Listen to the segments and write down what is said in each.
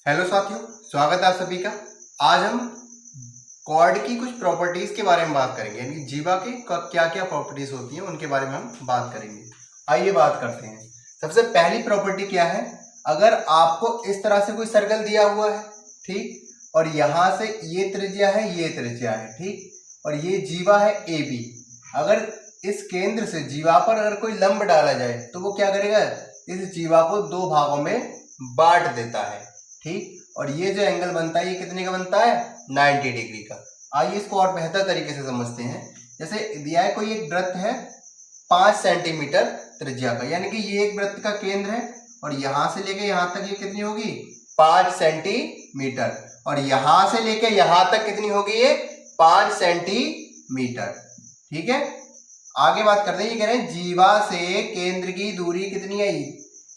Hello साथियों, स्वागत है आप सभी का। आज हम कॉर्ड की कुछ प्रॉपर्टीज के बारे में बात करेंगे, यानी जीवा के क्या क्या प्रॉपर्टीज होती हैं उनके बारे में हम बात करेंगे। आइए बात करते हैं। सबसे पहली प्रॉपर्टी क्या है, अगर आपको इस तरह से कोई सर्कल दिया हुआ है, ठीक, और यहां से ये त्रिज्या है, ये त्रिज्या है, ठीक, और ये जीवा है ए बी। अगर इस केंद्र से जीवा पर अगर कोई लंब डाला जाए तो वो क्या करेगा, इस जीवा को दो भागों में बांट देता है, ठीक। और ये जो एंगल बनता है ये कितने का बनता है, 90 डिग्री का। आइए इसको और बेहतर तरीके से समझते हैं। जैसे दिया है कोई एक वृत्त है 5 सेंटीमीटर त्रिज्या का, यानी कि ये एक वृत्त का केंद्र है और यहां से लेके यहां तक ये कितनी होगी, 5 सेंटीमीटर, और यहां से लेके यहां तक कितनी होगी, ये 5 सेंटीमीटर, ठीक है। आगे बात करते हैं, ये कह रहे हैं जीवा से केंद्र की दूरी कितनी है,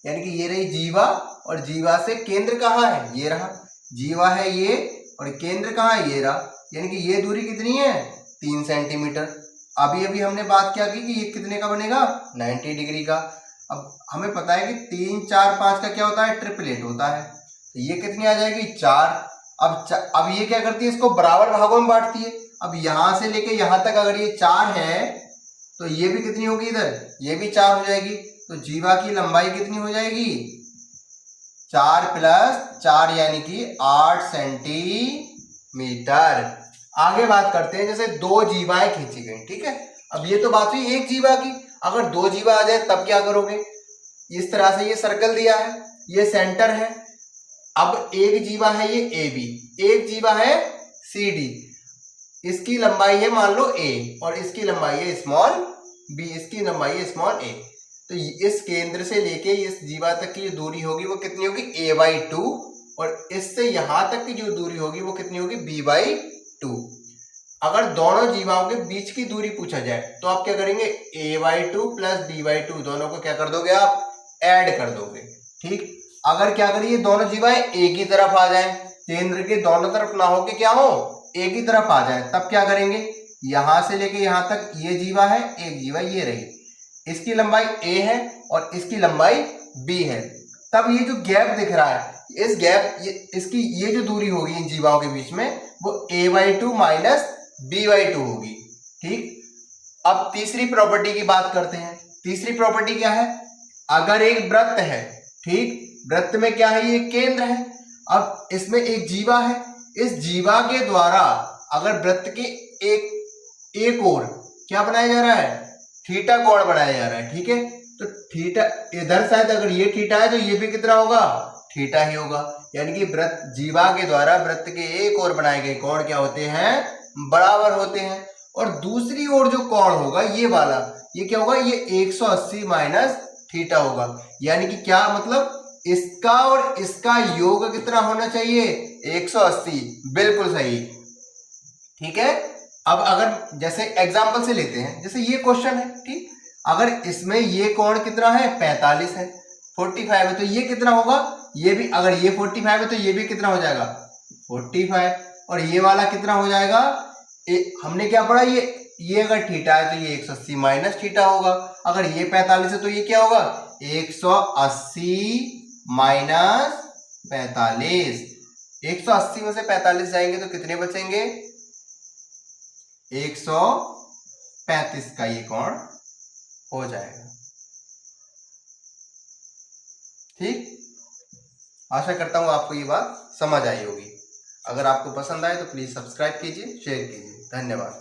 यानी कि ये रही जीवा और जीवा से केंद्र कहाँ है, ये रहा, जीवा है ये और केंद्र कहाँ है, ये रहा, यानी कि ये दूरी कितनी है, 3 सेंटीमीटर। अभी अभी हमने बात क्या की कि ये कितने का बनेगा, 90 डिग्री का। अब हमें पता है कि 3 4 5 का क्या होता है, ट्रिपलेट होता है, तो ये कितनी आ जाएगी, 4। अब ये क्या करती है, इसको बराबर भागों में बांटती है। अब यहां से लेके यहां तक अगर ये 4 है तो ये भी कितनी होगी, इधर ये भी 4 हो जाएगी, तो जीवा की लंबाई कितनी हो जाएगी, 4 + 4 यानी कि 8 सेंटीमीटर। आगे बात करते हैं, जैसे दो जीवाएं खींची गई, ठीक है। अब ये तो बात हुई एक जीवा की, अगर दो जीवा आ जाए तब क्या करोगे, इस तरह से ये सर्कल दिया है, ये सेंटर है। अब एक जीवा है ये ए बी, एक जीवा है सी डी, इसकी लंबाई है मान लो ए और इसकी लंबाई है स्मॉल बी, इसकी लंबाई है स्मॉल ए। तो इस केंद्र से लेके इस जीवा तक की जो दूरी होगी वो कितनी होगी, a/2, और इससे यहां तक की जो दूरी होगी वो कितनी होगी, b/2। अगर दोनों जीवाओं के बीच की दूरी पूछा जाए तो आप क्या करेंगे, a/2 + b/2 दोनों को क्या कर दोगे, आप ऐड कर दोगे, ठीक। अगर क्या करिए, दोनों जीवाएं एक ही तरफ आ जाए, केंद्र के दोनों तरफ ना हो के क्या हो, एक ही तरफ आ जाए, तब क्या करेंगे, यहां से लेके यहां तक ये जीवा है, एक जीवा ये रही, इसकी लंबाई a है और इसकी लंबाई b है। तब ये जो गैप दिख रहा है, इस गैप इसकी ये जो दूरी होगी इन जीवाओं के बीच में वो a/2 - b/2 होगी, ठीक। अब तीसरी प्रॉपर्टी की बात करते हैं। तीसरी प्रॉपर्टी क्या है, अगर एक वृत्त है, ठीक, वृत्त में क्या है, ये केंद्र है, अब इसमें एक जीवा है, इस जीवा के द्वारा अगर वृत्त के एक ओर क्या बनाया जा रहा है, थीटा कोण बनाया जा रहा है, ठीक है। तो थीटा इधर शायद अगर ये थीटा है तो ये भी कितना होगा, थीटा ही होगा, यानी कि वृत्त जीवा के द्वारा वृत्त के एक ओर बनाए गए कोण क्या होते हैं, बराबर होते हैं। और दूसरी ओर जो कोण होगा ये वाला, ये क्या होगा, ये 180 - थीटा होगा, यानी कि क्या मतलब, इसका और इसका योग कितना होना चाहिए, 180, बिल्कुल सही, ठीक है। अब अगर जैसे एग्जांपल से लेते हैं, जैसे ये क्वेश्चन है, ठीक, अगर इसमें ये कोण कितना है, 45 है, 45 है, तो ये कितना होगा, ये भी अगर ये 45 है तो ये भी कितना हो जाएगा, 45, और ये वाला कितना हो जाएगा, हमने क्या पढ़ा, ये अगर थीटा है तो ये 180 - थीटा होगा, अगर ये 45 है तो ये क्या होगा, 180 - 45, 180 में से 45 जाएंगे तो कितने बचेंगे, 135 का ये कोण हो जाएगा, ठीक। आशा करता हूं आपको ये बात समझ आई होगी। अगर आपको पसंद आए तो प्लीज सब्सक्राइब कीजिए, शेयर कीजिए। धन्यवाद।